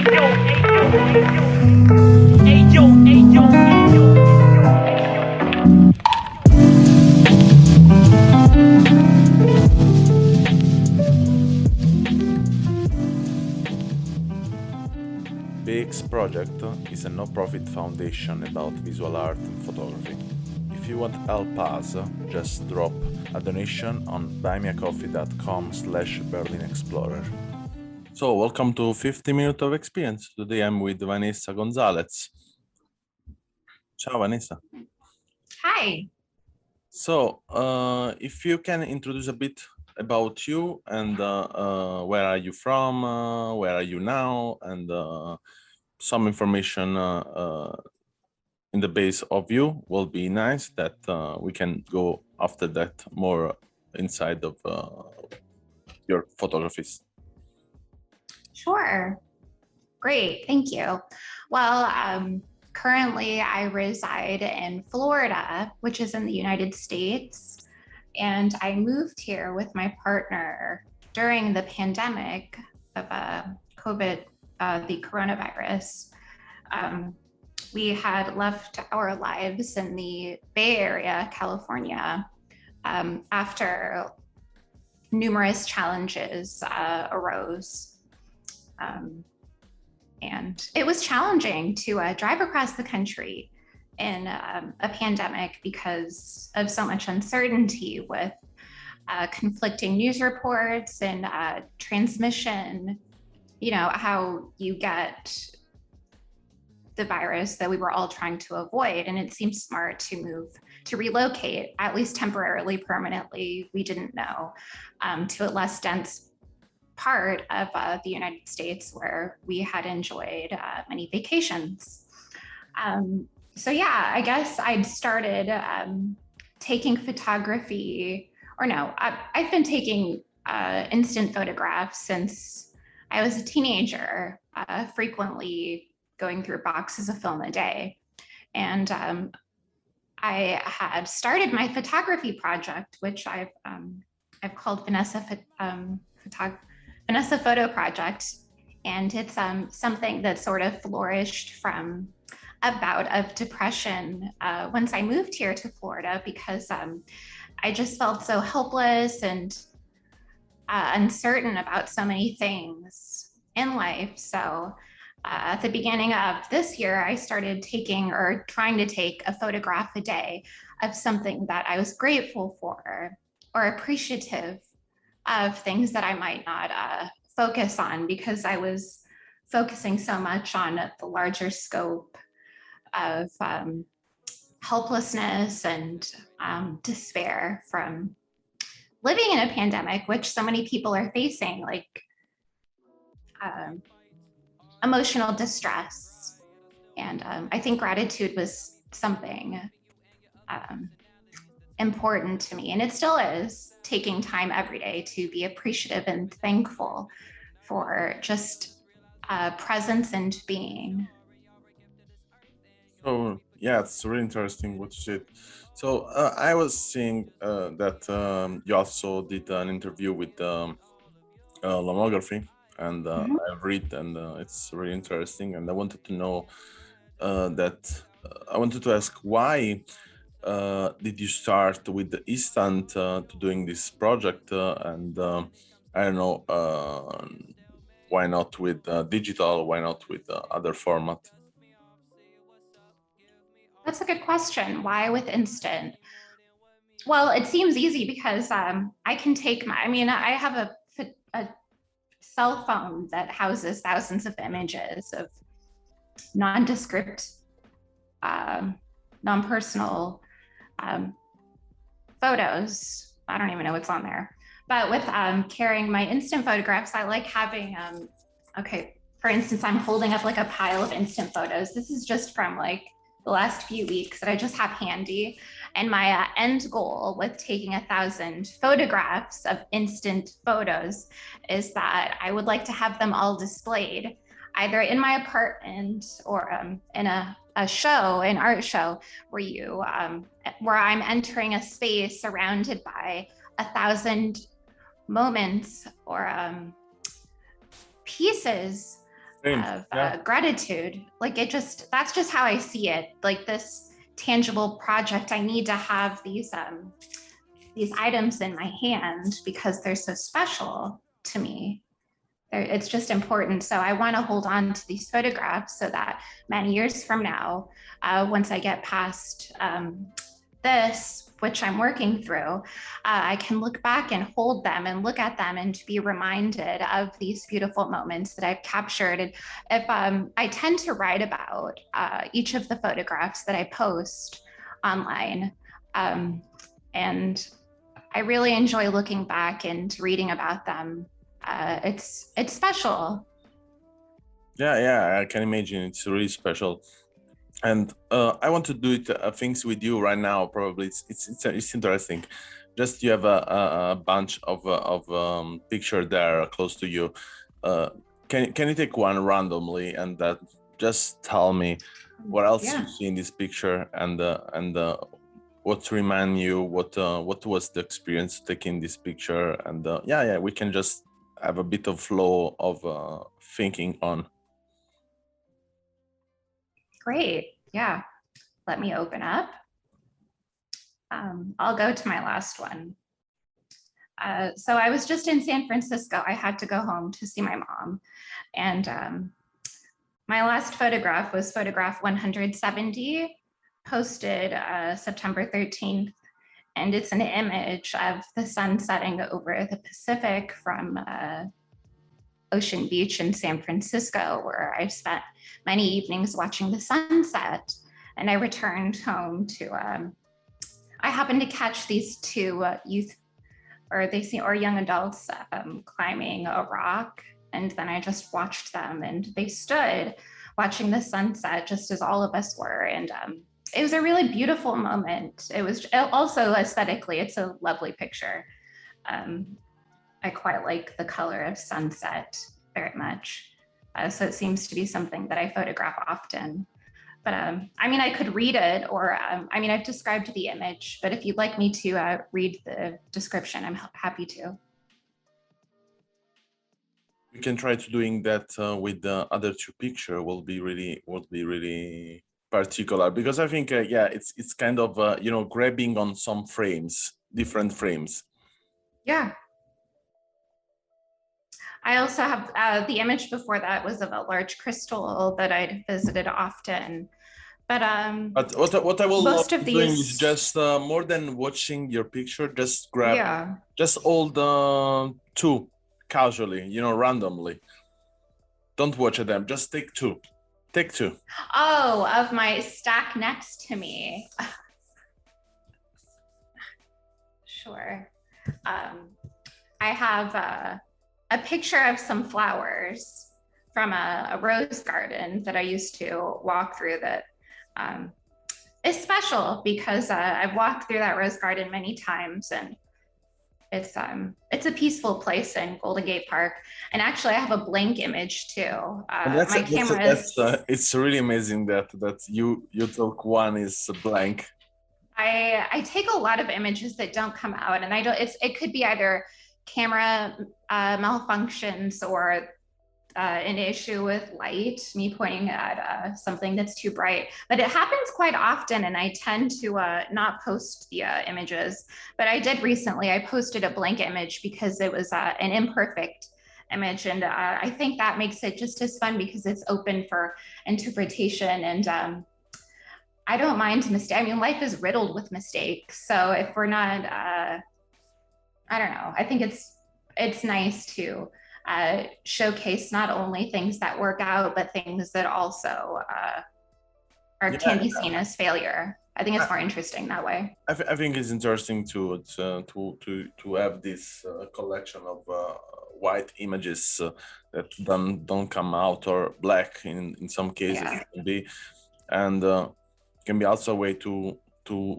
BEEX project is a no-profit foundation about visual art and photography. If you want to help us, just drop a donation on buymeacoffee.com/BerlinExplorer. So, welcome to 50 Minutes of Experience. Today I'm with Vanessa Gonzalez. Ciao, Vanessa. Hi. So, if you can introduce a bit about you and where are you from, where are you now, and some information in the base of you will be nice, that we can go after that more inside of your photographies. Sure. Great. Thank you. Well, currently I reside in Florida, which is in the United States. And I moved here with my partner during the pandemic of COVID, the coronavirus. We had left our lives in the Bay Area, California, after numerous challenges arose. And it was challenging to drive across the country in a pandemic because of so much uncertainty with conflicting news reports and transmission, you know, how you get the virus that we were all trying to avoid. And it seemed smart to relocate, at least temporarily, permanently, we didn't know, to a less dense part of the United States where we had enjoyed many vacations. So yeah, I guess I'd started taking photography, or no, I've been taking instant photographs since I was a teenager, frequently going through boxes of film a day. And I had started my photography project, which I've called Vanessa Photo Project. And it's something that sort of flourished from a bout of depression once I moved here to Florida, because I just felt so helpless and uncertain about so many things in life. So at the beginning of this year, I started taking, or trying to take, a photograph a day of something that I was grateful for or appreciative of, things that I might not focus on because I was focusing so much on the larger scope of helplessness and despair from living in a pandemic, which so many people are facing, like emotional distress. And I think gratitude was something important to me, and it still is, taking time every day to be appreciative and thankful for just presence and being. So yeah, it's really interesting what you said. So I was seeing that you also did an interview with lomography, and I've read, and it's really interesting. And I wanted to know I wanted to ask, why did you start with the instant to doing this project, and I don't know, why not with digital? Why not with other format? That's a good question. Why with instant? Well, it seems easy because I can take I have a cell phone that houses thousands of images of nondescript, non-personal photos. I don't even know what's on there. But with carrying my instant photographs, I like having, okay, for instance, I'm holding up like a pile of instant photos. This is just from like the last few weeks that I just have handy. And my end goal with taking 1,000 photographs of instant photos is that I would like to have them all displayed either in my apartment or in a show, an art show, where I'm entering a space surrounded by 1,000 moments or pieces of gratitude. Like that's just how I see it. Like this tangible project, I need to have these items in my hand because they're so special to me. It's just important. So I want to hold on to these photographs so that many years from now, once I get past this, which I'm working through, I can look back and hold them and look at them and to be reminded of these beautiful moments that I've captured. And if I tend to write about each of the photographs that I post online, and I really enjoy looking back and reading about them. It's special. Yeah, I can imagine it's really special. And I want to do it things with you right now. Probably it's interesting. Just you have a bunch of picture there close to you. Can you take one randomly and just tell me what else you see in this picture and what remind you, what was the experience taking this picture, and yeah, we can just have a bit of flow of thinking on. Great. Yeah. Let me open up. I'll go to my last one. So I was just in San Francisco. I had to go home to see my mom. And my last photograph was photograph 170, posted September 13th. And it's an image of the sun setting over the Pacific from Ocean Beach in San Francisco, where I've spent many evenings watching the sunset. And I returned home to, I happened to catch these two young adults climbing a rock. And then I just watched them and they stood watching the sunset just as all of us were. And it was a really beautiful moment. It was also aesthetically, it's a lovely picture. I quite like the color of sunset very much. So it seems to be something that I photograph often. But I mean, I could read it, or I mean, I've described the image, but if you'd like me to read the description, I'm happy to. We can try to doing that with the other two picture. Will be really particular, because I think yeah, it's kind of you know, grabbing on some frames, different frames. Yeah. I also have the image before that was of a large crystal that I'd visited often. But what I will most of doing these is just more than watching your picture, just grab just all the two casually, you know, randomly. Don't watch them, just take two. Take two. Oh, of my stack next to me. Sure. I have a picture of some flowers from a rose garden that I used to walk through that is special because I've walked through that rose garden many times, and it's a peaceful place in Golden Gate Park. And actually I have a blank image too. My camera it's really amazing that you took one is blank. I take a lot of images that don't come out, and it could be either camera malfunctions or an issue with light, me pointing at something that's too bright. But it happens quite often, and I tend to not post the images. But I did recently, I posted a blank image because it was an imperfect image. And I think that makes it just as fun because it's open for interpretation. And I don't mind mistakes. I mean, life is riddled with mistakes. So if we're not, I don't know, I think it's nice to showcase not only things that work out, but things that also can be seen as failure. I think it's more interesting that way. I think it's interesting to have this collection of white images that don't come out, or black in some cases can be, and can be also a way to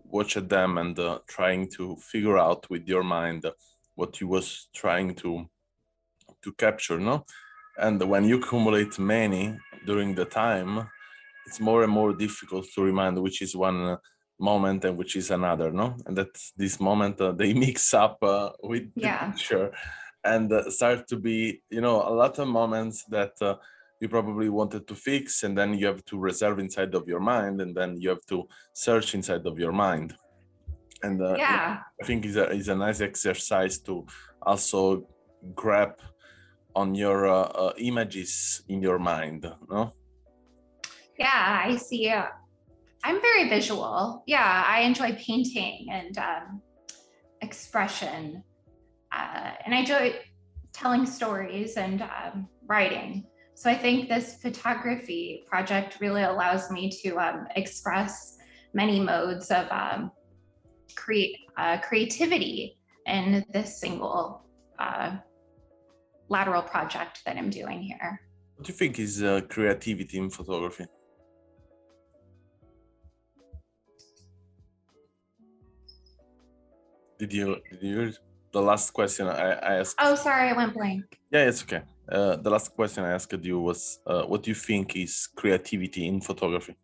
watch at them and trying to figure out with your mind what you was trying to capture, no? And when you accumulate many during the time, it's more and more difficult to remind which is one moment and which is another, no? And that this moment they mix up with the picture, and start to be, you know, a lot of moments that you probably wanted to fix, and then you have to reserve inside of your mind, and then you have to search inside of your mind. And Yeah. I think is a nice exercise to also grab on your images in your mind, no? Yeah, I see. I'm very visual. Yeah, I enjoy painting and expression. And I enjoy telling stories and writing. So I think this photography project really allows me to express many modes of creativity in this single lateral project that I'm doing here. What do you think is creativity in photography? Did you hear the last question I asked? Oh, sorry, I went blank. Yeah, it's okay. The last question I asked you was, what do you think is creativity in photography?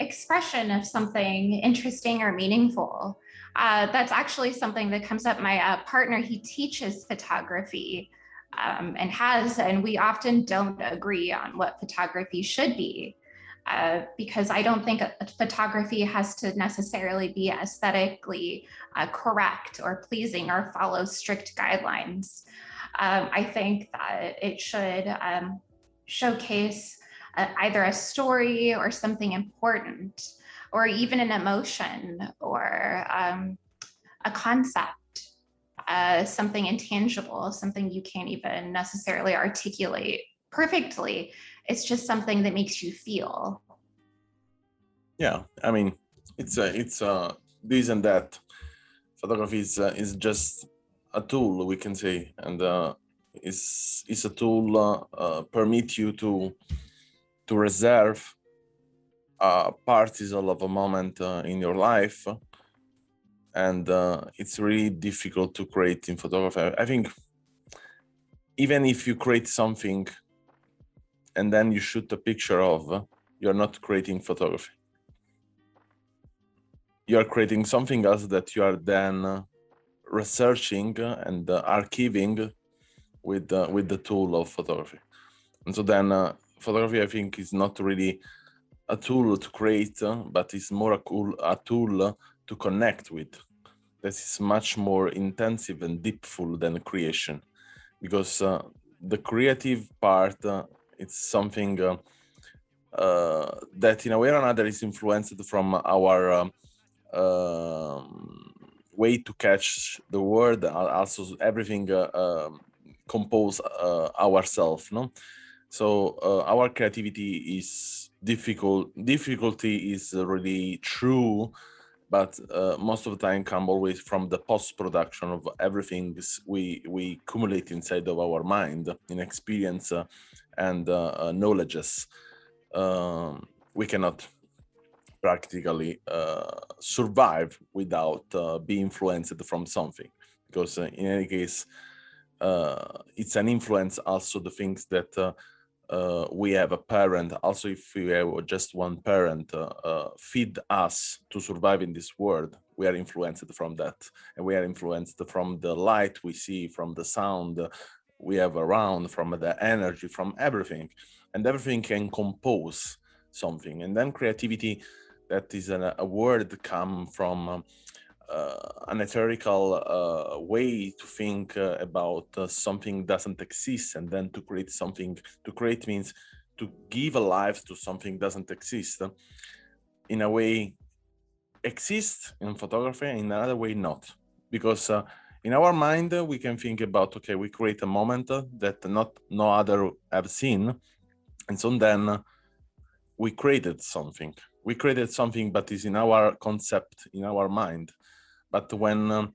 Expression of something interesting or meaningful. That's actually something that comes up. My partner, he teaches photography and we often don't agree on what photography should be. Because I don't think photography has to necessarily be aesthetically correct or pleasing or follow strict guidelines. I think that it should showcase either a story or something important, or even an emotion or a concept, something intangible, something you can't even necessarily articulate perfectly. It's just something that makes you feel. Yeah, I mean, it's this and that. Photography is just a tool, we can say, and is a tool permit you to reserve parts of a moment in your life, and it's really difficult to create in photography. I think even if you create something and then you shoot a picture of, you're not creating photography. You're creating something else that you are then researching and archiving with the tool of photography. And so then photography, I think, is not really a tool to create, but it's more a tool to connect with. That is much more intensive and deepful than creation, because the creative part, it's something that in a way or another is influenced from our way to catch the word, also everything compose ourselves, no? So our creativity is difficulty is really true, but most of the time come always from the post-production of everything we accumulate inside of our mind in experience and knowledges. We cannot practically survive without being influenced from something, because in any case it's an influence. Also the things that we have a parent, also if we have just one parent feed us to survive in this world, we are influenced from that, and we are influenced from the light we see, from the sound we have around, from the energy, from everything, and everything can compose something. And then creativity, that is a word come from an etherical way to think about something doesn't exist, and then to create something. To create means to give a life to something doesn't exist. In a way, exists in photography, in another way not, because in our mind we can think about, okay, we create a moment that no other have seen, and so then we created something. We created something, but is in our concept, in our mind. But when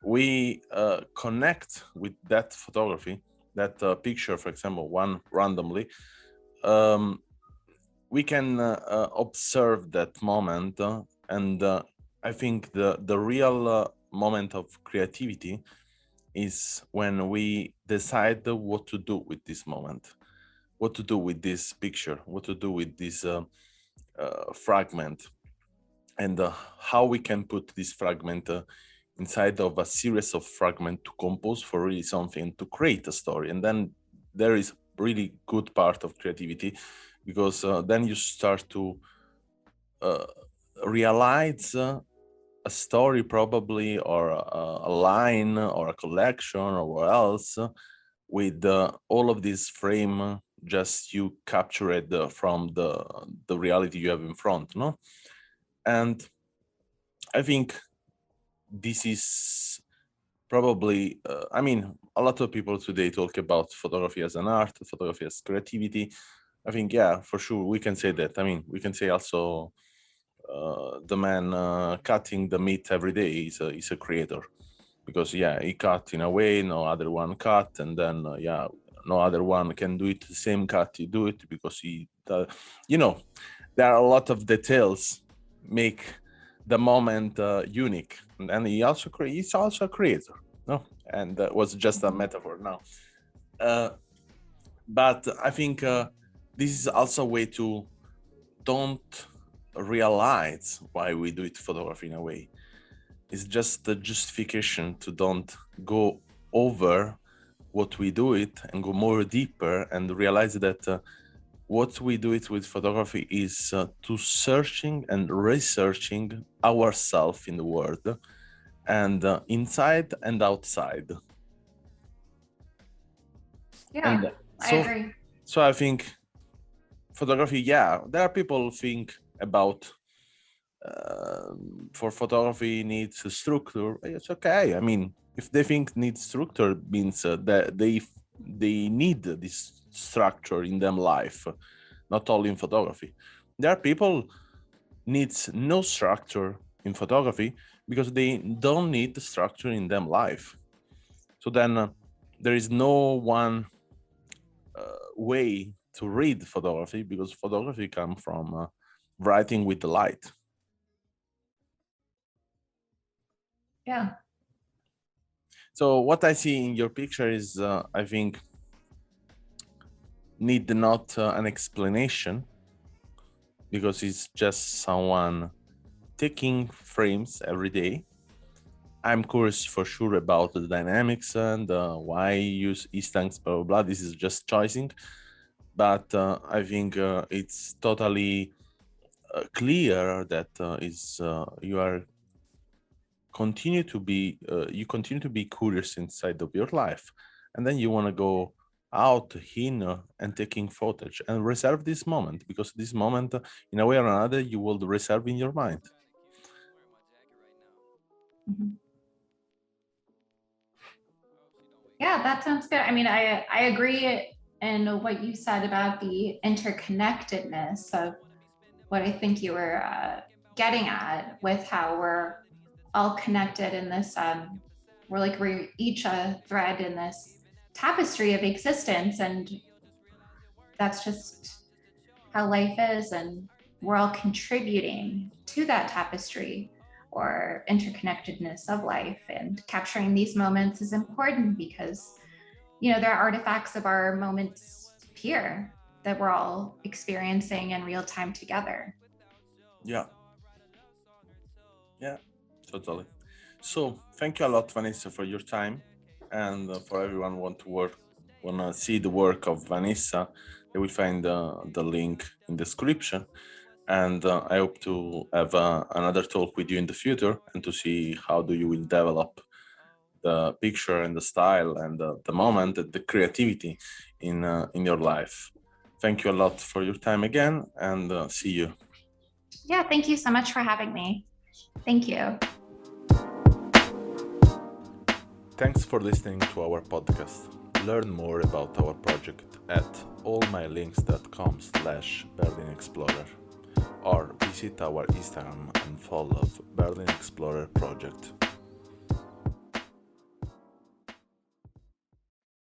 we connect with that photography, that picture, for example, one randomly, we can observe that moment, and I think the real moment of creativity is when we decide what to do with this moment, what to do with this picture, what to do with this fragment, and how we can put this fragment inside of a series of fragments to compose for really something, to create a story. And then there is really good part of creativity, because then you start to realize a story probably, or a line, or a collection, or what else, with all of this frame just you captured from the reality you have in front, no? And I think this is probably, I mean, a lot of people today talk about photography as an art, photography as creativity. I think, yeah, for sure, we can say that. I mean, we can say also the man cutting the meat every day is a creator, because, yeah, he cut in a way no other one cut, and then, yeah, no other one can do it the same cut he do it, because he, you know, there are a lot of details make the moment unique, and then he's also a creator, no? And that was just a metaphor now, but I think this is also a way to don't realize why we do it photography in a way. It's just the justification to don't go over what we do it and go more deeper and realize that what we do it with photography is to searching and researching ourselves in the world, and inside and outside. Yeah, And I agree. So I think photography, yeah, there are people think about for photography needs a structure. It's okay. I mean, if they think needs structure, means that they need this structure in them life, not only in photography. There are people needs no structure in photography because they don't need the structure in them life. So then there is no one way to read photography, because photography comes from writing with the light. Yeah. So what I see in your picture is, I think, need not an explanation, because it's just someone taking frames every day. I'm curious for sure about the dynamics and why use instance, blah, blah, blah. This is just choosing. But I think it's totally clear that you are continue to be curious inside of your life, and then you want to go out in and taking footage and reserve this moment, because this moment in a way or another you will reserve in your mind. Mhm. Yeah, that sounds good. I mean, I agree in what you said about the interconnectedness of what I think you were getting at, with how we're all connected in this. We're each a thread in this tapestry of existence, and that's just how life is, and we're all contributing to that tapestry or interconnectedness of life. And capturing these moments is important because, you know, they're artifacts of our moments here that we're all experiencing in real time together. Yeah, totally. So thank you a lot, Vanessa, for your time, and for everyone want to see the work of Vanessa, they will find the link in the description. And I hope to have another talk with you in the future, and to see how do you will develop the picture and the style and the moment, the creativity in your life. Thank you a lot for your time again, and see you. Yeah, thank you so much for having me. Thank you. Thanks for listening to our podcast. Learn more about our project at allmylinks.com/BerlinExplorer, or visit our Instagram and follow BerlinExplorer project.